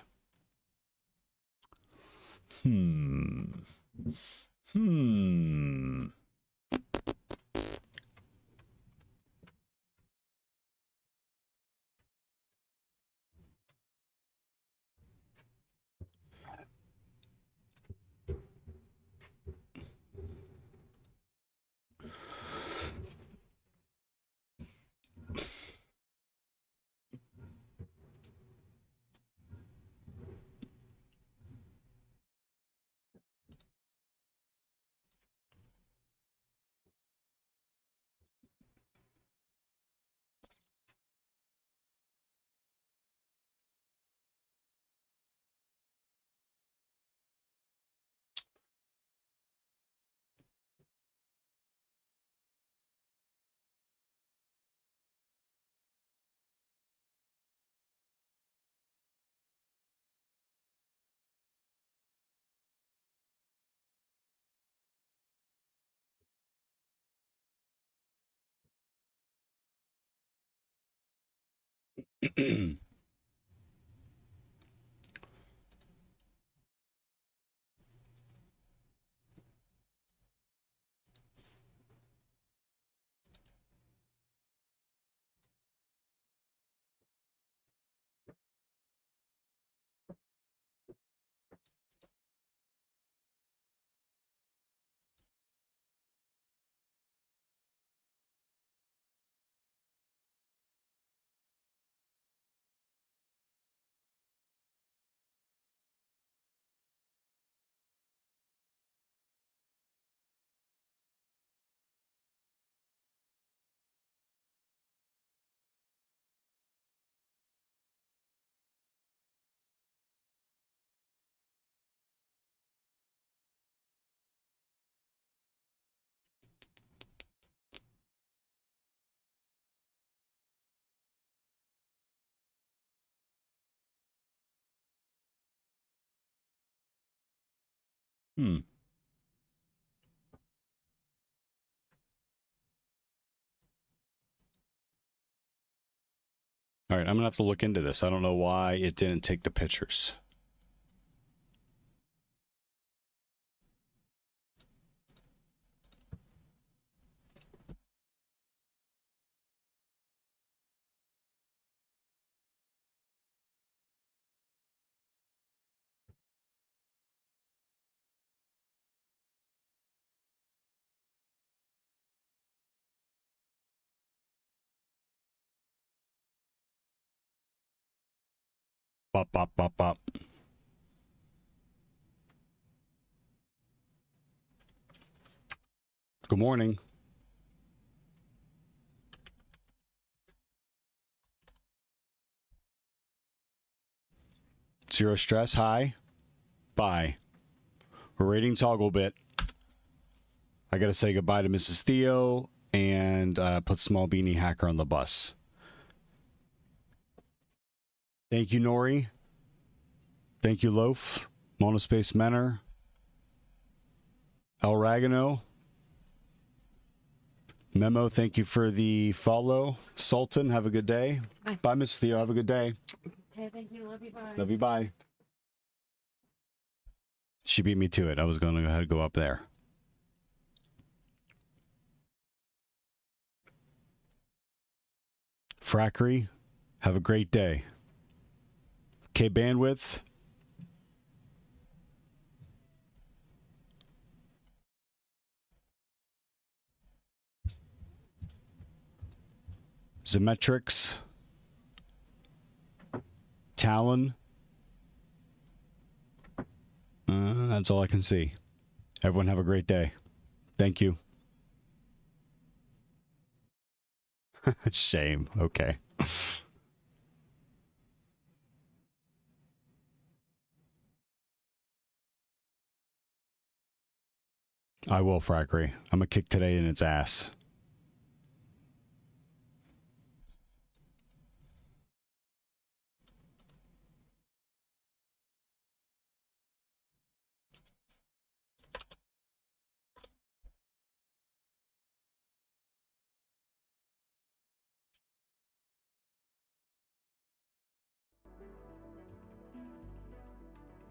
Hmm. All right, I'm gonna have to look into this. I don't know why it didn't take the pictures. Bop, bop, bop, bop. Good morning. Zero stress. Hi. Bye. We're rating Toggle Bit. I got to say goodbye to Mrs. Theo and put Small Beanie Hacker on the bus. Thank you, Nori. Thank you, Loaf. Monospace Menor. El Ragano. Memo, thank you for the follow. Sultan, have a good day. Bye. Bye, Mrs. Theo. Have a good day. Okay, thank you. Love you. Bye. Love you. Bye. She beat me to it. I was going to go ahead and go up there. Frackery, have a great day. K Bandwidth. Zemetrics. Talon. That's all I can see. Everyone have a great day. Thank you. Shame. Okay. I will, Frackery. I'm going to kick today in its ass.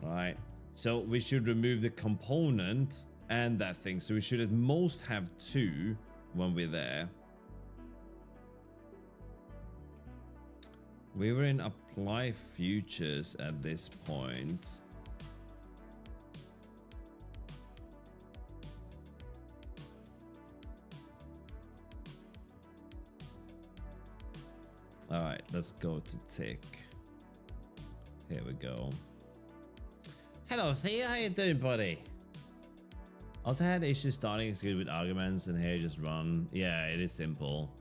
Right, so we should remove the component and that thing, so we should at most have 2 when we're there. We were in apply futures at this point. All right, let's go to tick. Here we go. Hello Theo, how you doing, buddy? Also had issues starting executed with arguments, and here just run. Yeah, it is simple.